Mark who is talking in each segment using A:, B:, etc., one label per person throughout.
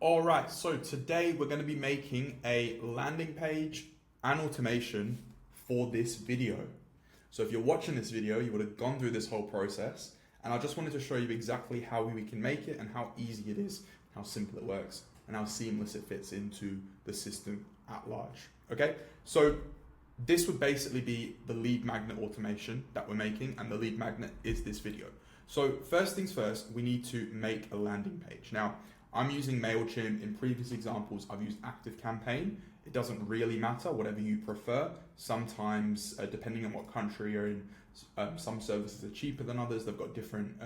A: All right, so today we're going to be making a landing page and automation for this video. So if you're watching this video, you would have gone through this whole process, and I just wanted to show you exactly how we can make it and how easy it is, how simple it works, and how seamless it fits into the system at large. Okay, so this would basically be the lead magnet automation that we're making, and the lead magnet is this video. So first things first, we need to make a landing page. Now, I'm using MailChimp. In previous examples, I've used ActiveCampaign. It doesn't really matter, whatever you prefer. Sometimes, depending on what country you're in, some services are cheaper than others. They've got different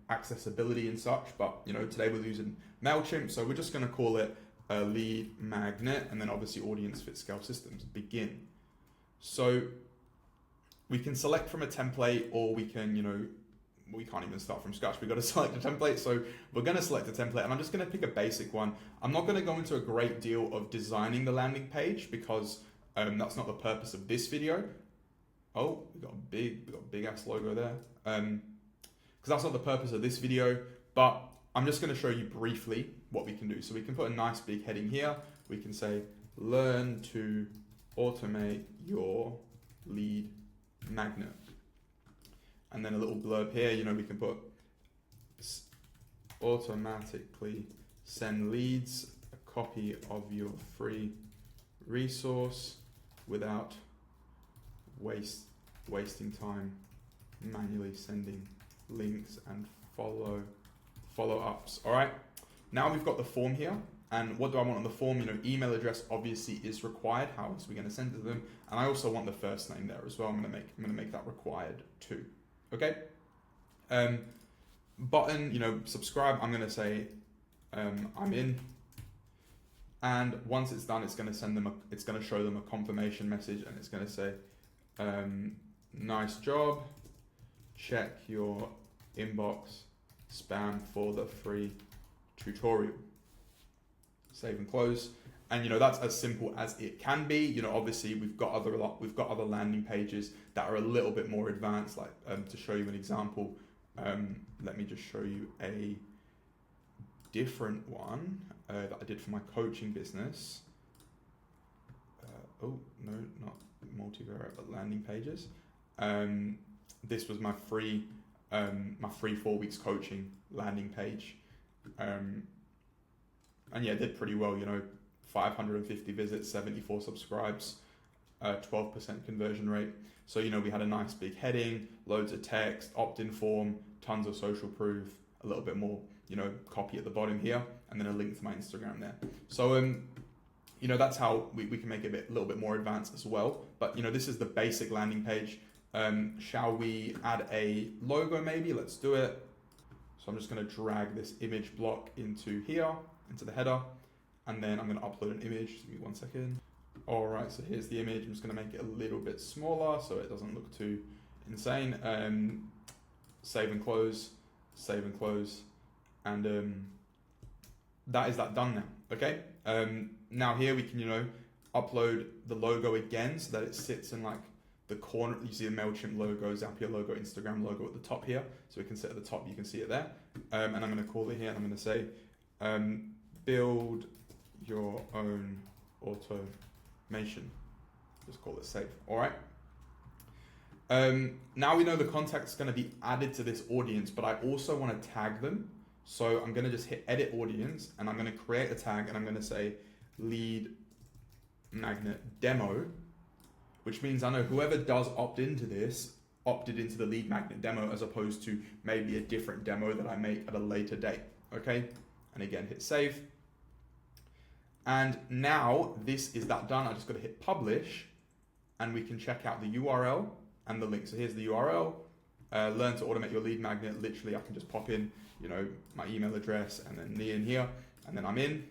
A: accessibility and such. But today we're using MailChimp, so we're just going to call it a lead magnet, and then obviously audience fit scale systems. Begin. So we can select from a template, or we can we can't even start from scratch. We've got to select a template. So we're going to select a template, and I'm just going to pick a basic one. I'm not going to go into a great deal of designing the landing page because that's not the purpose of this video. Oh, we got a big ass logo there. Because that's not the purpose of this video, but I'm just going to show you briefly what we can do. So we can put a nice big heading here. We can say, learn to automate your lead magnet. And then a little blurb here, we can put automatically send leads a copy of your free resource without wasting time manually sending links and follow-ups. All right, now we've got the form here. And what do I want on the form? Email address obviously is required. How else are we going to send it to them? And I also want the first name there as well. I'm going to make that required too. Okay. Button, subscribe. I'm going to say I'm in. And once it's done, it's going to send them. It's going to show them a confirmation message, and it's going to say, "Nice job. Check your inbox spam for the free tutorial." Save and close. And that's as simple as it can be. Obviously we've got other landing pages that are a little bit more advanced. Like to show you an example, let me just show you a different one that I did for my coaching business. Oh no, not multivariate, but landing pages. This was my free 4 weeks coaching landing page. And yeah, it did pretty well, 550 visits, 74 subscribes, 12% conversion rate. So, we had a nice big heading, loads of text, opt-in form, tons of social proof, a little bit more, copy at the bottom here, and then a link to my Instagram there. So, that's how we can make it a little bit more advanced as well. But, this is the basic landing page. Shall we add a logo maybe? Let's do it. So I'm just going to drag this image block into here, into the header, and then I'm going to upload an image. Just give me 1 second. All right, so here's the image. I'm just going to make it a little bit smaller so it doesn't look too insane. Save and close, and that is that done now. Okay. Now here we can upload the logo again so that it sits in like the corner. You see the MailChimp logo, Zapier logo, Instagram logo at the top here. So we can sit at the top, you can see it there. And I'm going to call it here, and I'm going to say, build your own automation. Just call it save. All right. Now we know the contact is going to be added to this audience, but I also want to tag them. So I'm going to just hit edit audience, and I'm going to create a tag, and I'm going to say lead magnet demo, which means I know whoever does opt into this opted into the lead magnet demo, as opposed to maybe a different demo that I make at a later date. Okay. And again, hit save. And now this is that done. I just got to hit publish, and we can check out the URL and the link. So here's the URL, learn to automate your lead magnet. Literally, I can just pop in, my email address and then me in here, and then I'm in.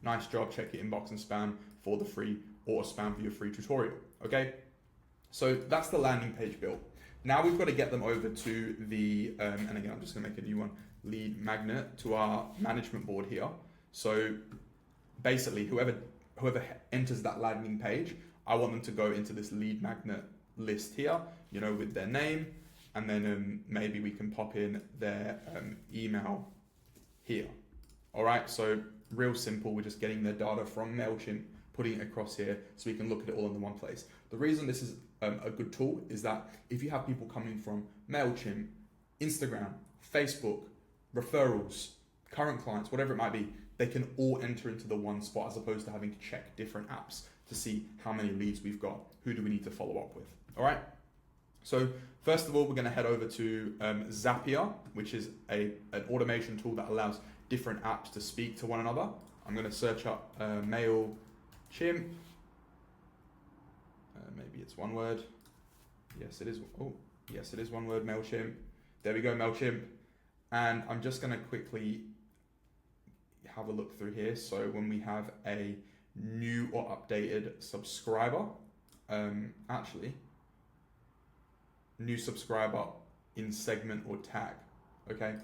A: Nice job. Check your inbox and spam for the free auto spam for your free tutorial. Okay. So that's the landing page built. Now we've got to get them over to the, and again, I'm just going to make a new one, lead magnet, to our management board here. So basically whoever enters that landing page, I want them to go into this lead magnet list here, with their name, and then maybe we can pop in their email here. All right, so real simple. We're just getting the data from MailChimp, putting it across here so we can look at it all in the one place. The reason this is a good tool is that if you have people coming from MailChimp, Instagram, Facebook, referrals, current clients, whatever it might be, they can all enter into the one spot as opposed to having to check different apps to see how many leads we've got, who do we need to follow up with. All right. So first of all, we're going to head over to Zapier, which is an automation tool that allows different apps to speak to one another. I'm going to search up MailChimp. Maybe it's one word. Yes, it is. Oh, yes, it is one word, MailChimp. There we go, MailChimp. And I'm just going to quickly have a look through here. So when we have a new or updated subscriber, new subscriber in segment or tag, okay?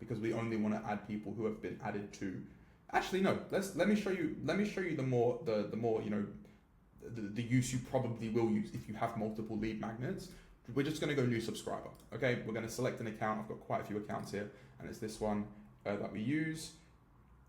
A: Because we only want to add people who have been added to. Actually, no. Let me show you the more the use you probably will use if you have multiple lead magnets. We're just going to go new subscriber. Okay, we're going to select an account. I've got quite a few accounts here, and it's this one that we use.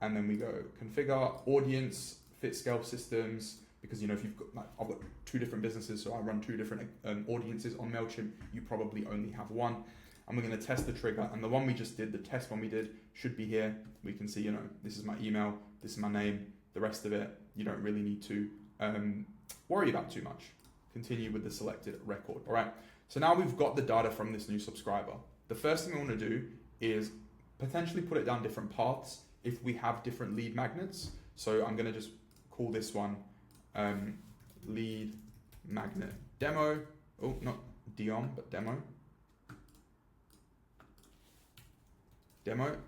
A: And then we go configure audience, fit scale systems. Because if you've got, I've got 2 different businesses, so I run 2 different audiences on MailChimp. You probably only have one. And we're going to test the trigger. And the one we just did, the test one we did, should be here. We can see, this is my email, this is my name. The rest of it, you don't really need to worry about too much. Continue with the selected record. All right. So now we've got the data from this new subscriber. The first thing we want to do is potentially put it down different paths if we have different lead magnets. So I'm going to just call this one lead magnet demo. Oh, not Dion, but demo.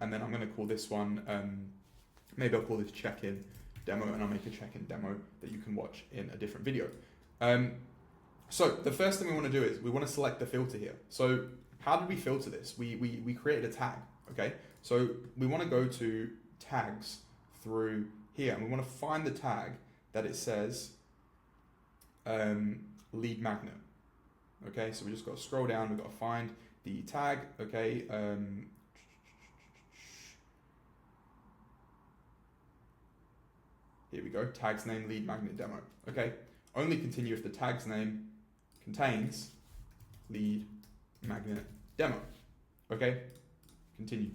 A: And then I'm going to call this one, maybe I'll call this check-in demo, and I'll make a check-in demo that you can watch in a different video. So the first thing we want to do is we want to select the filter here. So how did we filter this? We created a tag, okay? So we want to go to tags through here, and we want to find the tag that it says lead magnet. Okay, so we just got to scroll down, we've got to find the tag, okay? Here we go, tag's name lead magnet demo. Okay, only continue if the tag's name contains lead magnet demo. Okay, continue.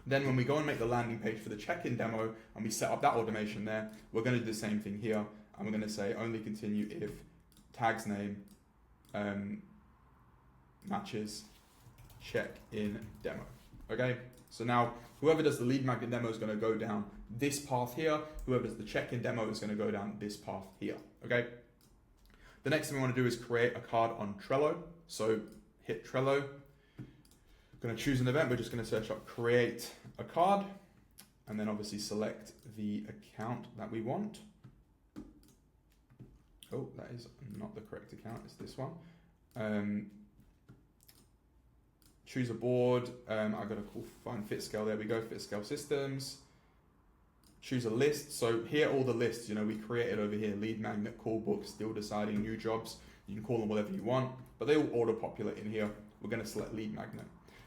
A: Then when we go and make the landing page for the check-in demo and we set up that automation there, we're going to do the same thing here, and we're going to say only continue if tag's name matches check-in demo. Okay, so now whoever does the lead magnet demo is going to go down this path here. Whoever does the check-in demo is going to go down this path here. Okay. The next thing we want to do is create a card on Trello. So hit Trello. Going to choose an event. We're just going to search up create a card, and then obviously select the account that we want. Oh, that is not the correct account. It's this one. Choose a board. I've got to find fit scale. There we go. Fit scale systems. Choose a list. So here are all the lists, we created over here: lead magnet, call book, still deciding, new jobs. You can call them whatever you want, but they all auto populate in here. We're going to select lead magnet.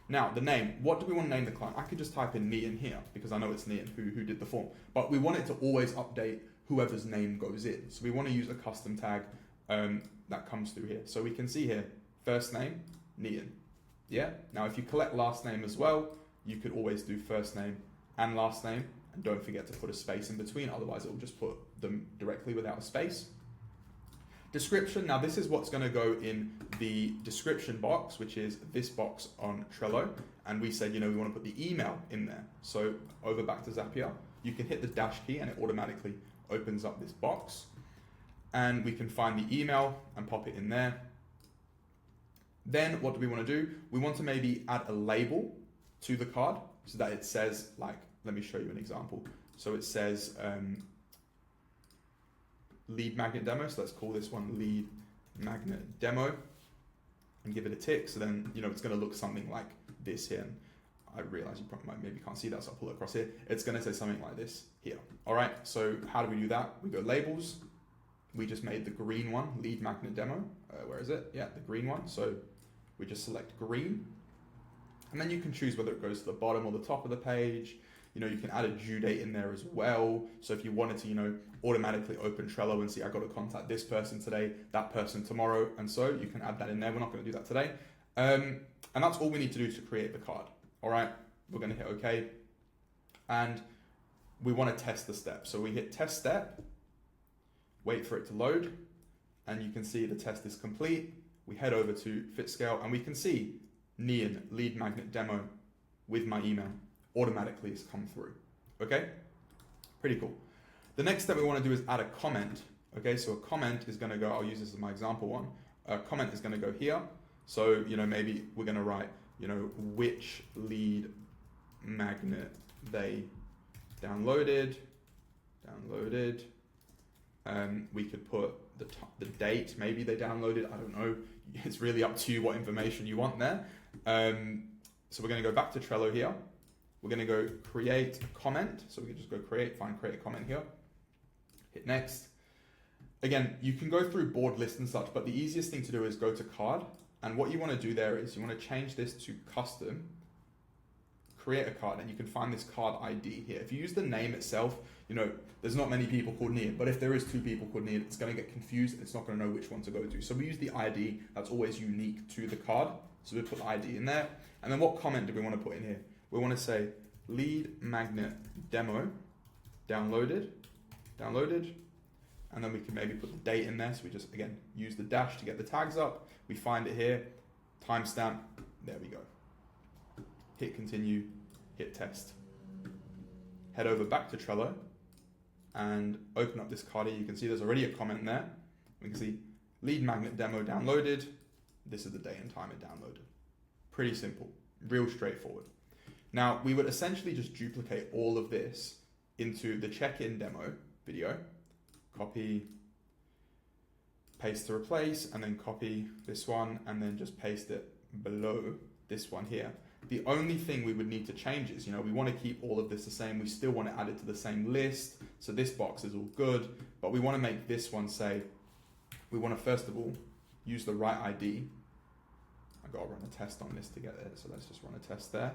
A: Now the name, what do we want to name the client? I could just type in Nian here because I know it's Nian who did the form, but we want it to always update whoever's name goes in. So we want to use a custom tag that comes through here. So we can see here, first name, Nian. Yeah. Now, if you collect last name as well, you could always do first name and last name, and don't forget to put a space in between. Otherwise, it will just put them directly without a space. Description. Now, this is what's going to go in the description box, which is this box on Trello. And we said, we want to put the email in there. So over back to Zapier, you can hit the dash key and it automatically opens up this box. And we can find the email and pop it in there. Then what do we want to do? We want to maybe add a label to the card so that it says, let me show you an example. So it says lead magnet demo. So let's call this one lead magnet demo and give it a tick. So then, it's going to look something like this here. And I realize you probably maybe can't see that, so I'll pull it across here. It's going to say something like this here. All right. So how do we do that? We go labels. We just made the green one, lead magnet demo. Where is it? Yeah, the green one. So we just select green, and then you can choose whether it goes to the bottom or the top of the page. You know, you can add a due date in there as well. So if you wanted to, you know, automatically open Trello and see, I got to contact this person today, that person tomorrow, and so you can add that in there. We're not going to do that today. And that's all we need to do to create the card. All right, we're going to hit OK. And we want to test the step. So we hit test step, wait for it to load, and you can see the test is complete. We head over to FitScale and we can see Neon lead magnet demo with my email automatically has come through. Okay, pretty cool. The next step we want to do is add a comment. Okay, so a comment is going to go, I'll use this as my example one. A comment is going to go here. So, you know, maybe we're going to write, you know, which lead magnet they downloaded. We could put the date, maybe they downloaded, I don't know. It's really up to you what information you want there. So we're going to go back to Trello here. We're going to go create a comment. So we can just go create a comment here. Hit next. Again, you can go through board list and such, but the easiest thing to do is go to card. And what you want to do there is you want to change this to custom, create a card, and you can find this card ID here. If you use the name itself, you know, there's not many people called Neon, but if there is 2 people called Neon, it's going to get confused and it's not going to know which one to go to. So we use the ID that's always unique to the card. So we put the ID in there. And then what comment do we want to put in here? We want to say lead magnet demo downloaded. And then we can maybe put the date in there. So we just, again, use the dash to get the tags up. We find it here, timestamp, there we go. Hit continue, hit test. Head over back to Trello and open up this card here. You can see there's already a comment there. We can see lead magnet demo downloaded. This is the day and time it downloaded. Pretty simple, real straightforward. Now, we would essentially just duplicate all of this into the check-in demo video. Copy, paste to replace, and then copy this one, and then just paste it below this one here. The only thing we would need to change is, you know, we want to keep all of this the same. We still want to add it to the same list. So this box is all good, but we want to make this one say, we want to first of all use the right ID. I've got to run a test on this to get it. So let's just run a test there.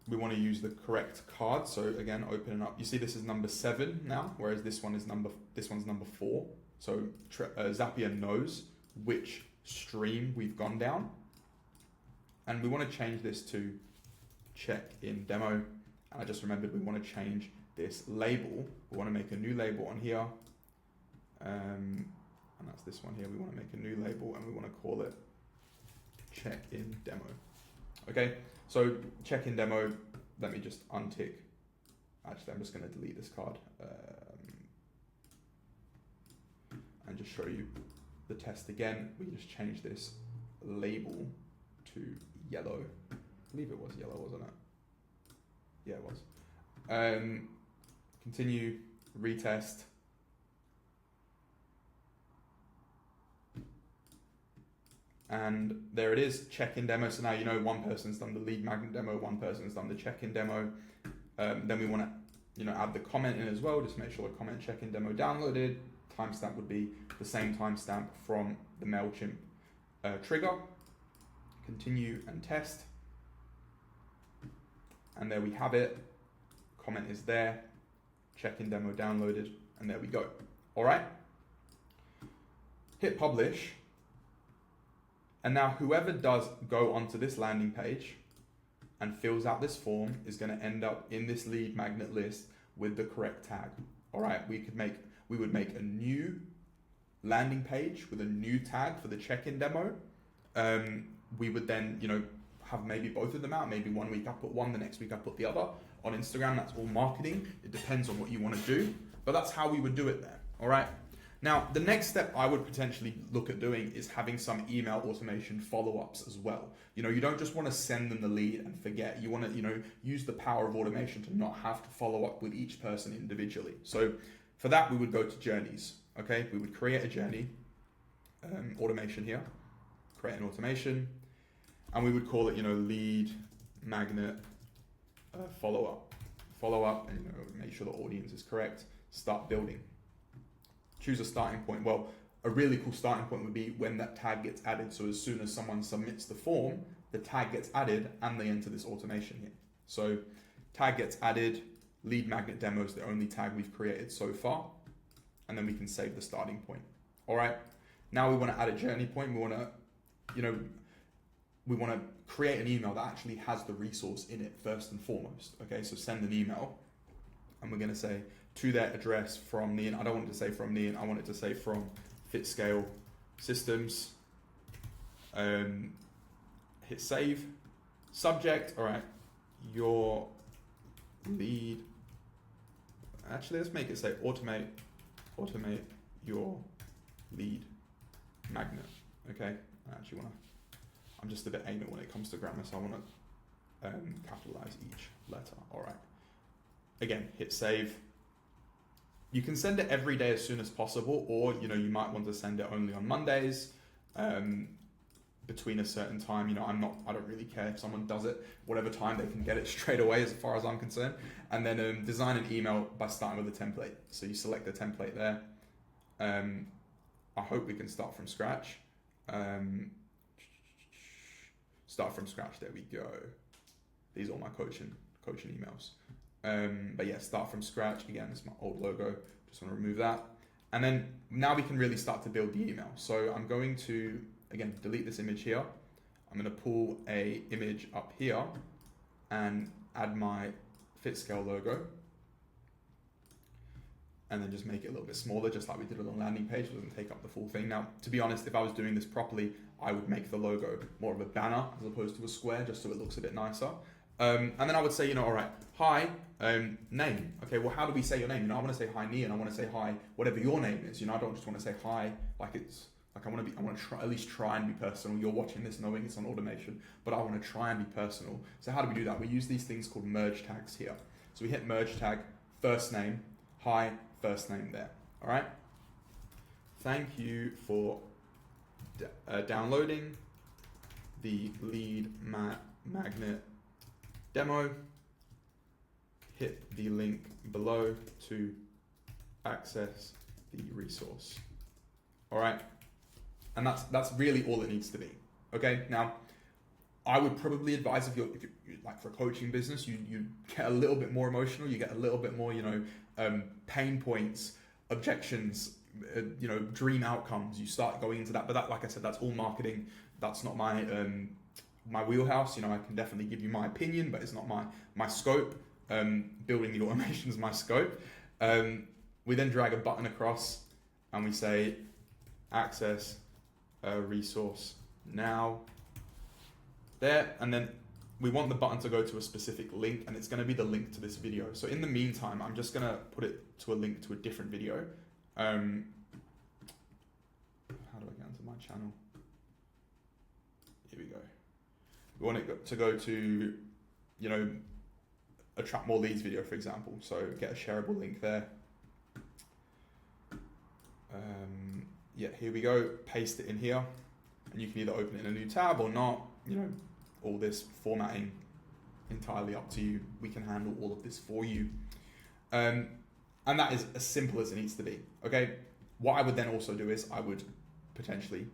A: We want to use the correct card. So again, opening up, you see this is number 7 now, whereas this one's number 4. So Zapier knows which stream we've gone down. And we want to change this to check-in demo. And I just remembered we want to change this label. We want to make a new label on here. And that's this one here. We want to make a new label and we want to call it check-in demo. Okay, so check-in demo, let me just untick. Actually, I'm just going to delete this card and just show you the test again. We just change this label to yellow. I believe it was yellow, wasn't it? Yeah, it was. Continue, retest. And there it is, check-in demo. So now you know one person's done the lead magnet demo, one person's done the check-in demo. Then we want to, you know, add the comment in as well. Just make sure the comment check-in demo downloaded. Timestamp would be the same timestamp from the MailChimp trigger. Continue and test. And there we have it. Comment is there. Check-in demo downloaded. And there we go. All right. Hit publish. And now whoever does go onto this landing page and fills out this form is going to end up in this lead magnet list with the correct tag. All right, we would make a new landing page with a new tag for the check-in demo. We would then, you know, have maybe both of them out. Maybe one week I put one, the next week I put the other. On Instagram, that's all marketing. It depends on what you want to do, but that's how we would do it there. All right. Now, the next step I would potentially look at doing is having some email automation follow-ups as well. You know, you don't just want to send them the lead and forget. You want to, you know, use the power of automation to not have to follow up with each person individually. So for that, we would go to journeys. Okay, we would create a journey, automation here, create an automation, and we would call it, you know, lead magnet follow-up, and, you know, make sure the audience is correct. Start building. Choose a starting point. Well, a really cool starting point would be when that tag gets added. So as soon as someone submits the form, the tag gets added and they enter this automation here. So tag gets added, lead magnet demo is the only tag we've created so far. And then we can save the starting point. All right. Now we want to add a journey point. We want to, we want to create an email that actually has the resource in it first and foremost. Okay. So send an email and we're going to say to their address from Nian. I don't want it to say from Nian. I want it to say from FitScale Systems. Hit save. Subject. All right. Your lead. Actually, let's make it say automate your lead magnet. Okay, I'm just a bit anal when it comes to grammar, so I want to capitalize each letter. All right. Again, hit save. You can send it every day as soon as possible, or you might want to send it only on Mondays, between a certain time. I don't really care if someone does it, whatever time they can get it straight away as far as I'm concerned. And then design an email by starting with a template. So you select the template there. I hope we can start from scratch. Start from scratch, there we go. These are all my coaching emails. But yeah, start from scratch. Again, it's my old logo. Just want to remove that. And then now we can really start to build the email. So I'm going to, again, delete this image here. I'm going to pull a image up here and add my FitScale logo. And then just make it a little bit smaller, just like we did on the landing page. It doesn't take up the full thing. Now, to be honest, if I was doing this properly, I would make the logo more of a banner as opposed to a square, just so it looks a bit nicer. And then I would say, all right, hi, name. Okay, well, how do we say your name? I want to say hi, Nian. I want to say hi, whatever your name is. I don't just want to say hi like it's like I want to try, at least try and be personal. You're watching this knowing it's on automation, but I want to try and be personal. So how do we do that? We use these things called merge tags here. So we hit merge tag, first name, hi, first name there. All right. Thank you for downloading the lead magnet demo. Hit the link below to access the resource. All right. And that's really all it needs to be. Okay. Now, I would probably advise if you're like for a coaching business, you get a little bit more emotional. You get a little bit more, pain points, objections, dream outcomes. You start going into that. But that, like I said, that's all marketing. That's not my my wheelhouse. I can definitely give you my opinion, but it's not my scope. Building the automation is my scope. We then drag a button across and we say access a resource now. There, and then we want the button to go to a specific link, and it's going to be the link to this video. So in the meantime, I'm just going to put it to a link to a different video. How do I get onto my channel? Here we go. We want it to go to, attract more leads video, for example. So get a shareable link there. Yeah, here we go. Paste it in here, and you can either open it in a new tab or not. All this formatting entirely up to you. We can handle all of this for you. And that is as simple as it needs to be. Okay. What I would then also do is I would potentially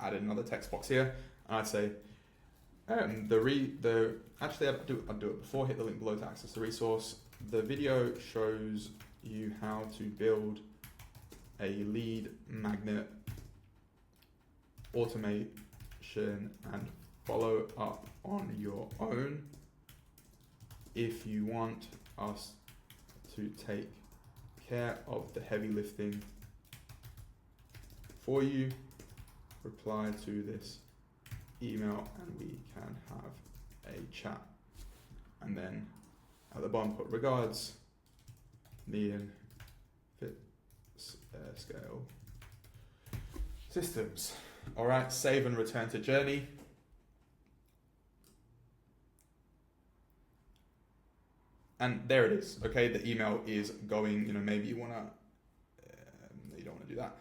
A: add another text box here, and I'd say, actually I'll do it before. Hit the link below to access the resource. The video shows you how to build a lead magnet automation and follow up on your own. If you want us to take care of the heavy lifting for you, reply to this email and we can have a chat. And then at the bottom put regards, Nian FitScale Systems. All right, save and return to journey. And there it is. Okay, the email is going. Maybe you don't want to do that.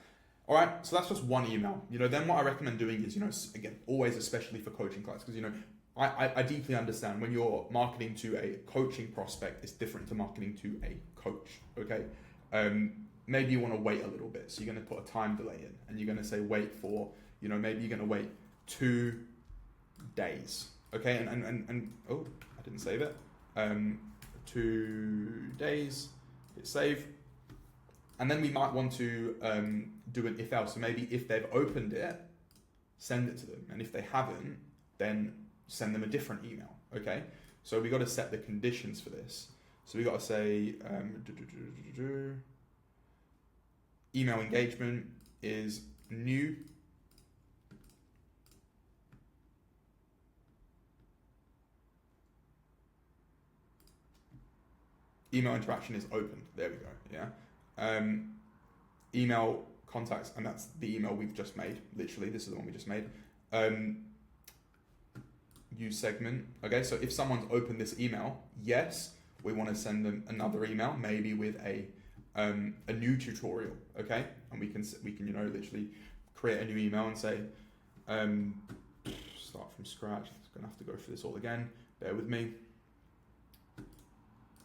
A: All right, so that's just one email. Then what I recommend doing is, again, always, especially for coaching clients, because I deeply understand when you're marketing to a coaching prospect, it's different to marketing to a coach. Okay, maybe you want to wait a little bit, so you're going to put a time delay in, and you're going to say wait for, maybe you're going to wait 2 days. Okay, and oh, I didn't save it. 2 days, hit save. And then we might want to do an if else. So maybe if they've opened it, send it to them. And if they haven't, then send them a different email. Okay, so we got to set the conditions for this. So we got to say email engagement is new. Email interaction is open. There we go. Yeah. Email contacts, and that's the email we've just made. Literally, this is the one we just made. Use segment. Okay, so if someone's opened this email, yes, we want to send them another email, maybe with a new tutorial. Okay, and we can literally create a new email and say start from scratch. It's gonna have to go through this all again. Bear with me.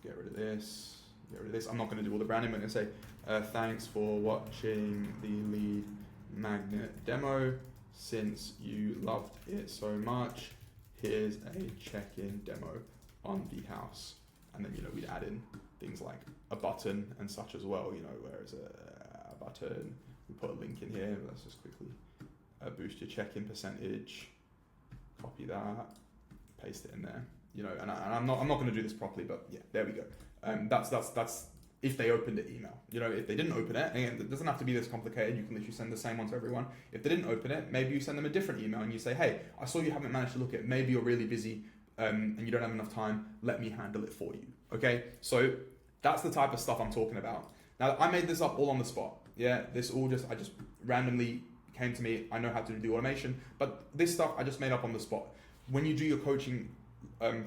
A: Get rid of this. Get rid of this. I'm not going to do all the branding. I'm going to say thanks for watching the lead magnet demo. Since you loved it so much, here's a check-in demo on the house. And then we'd add in things like a button and such as well. Where is a button? We put a link in here. Let's just quickly boost your check-in percentage. Copy that. Paste it in there. And I'm not going to do this properly, but yeah, there we go. That's if they opened the email. If they didn't open it, and it doesn't have to be this complicated. You can literally send the same one to everyone. If they didn't open it, maybe you send them a different email and you say, hey, I saw you haven't managed to look at it. Maybe you're really busy and you don't have enough time. Let me handle it for you. Okay, so that's the type of stuff I'm talking about. Now, I made this up all on the spot. Yeah, I just randomly came to me. I know how to do the automation, but this stuff I just made up on the spot. When you do your coaching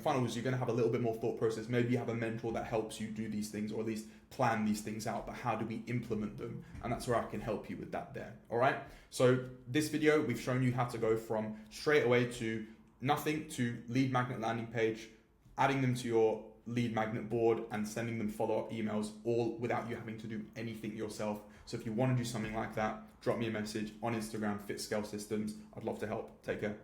A: funnels, you're going to have a little bit more thought process. Maybe you have a mentor that helps you do these things, or at least plan these things out, but how do we implement them? And that's where I can help you with that there. All right. So this video, we've shown you how to go from straight away to nothing to lead magnet landing page, adding them to your lead magnet board and sending them follow-up emails, all without you having to do anything yourself. So if you want to do something like that, drop me a message on Instagram, FitScale Systems. I'd love to help. Take care.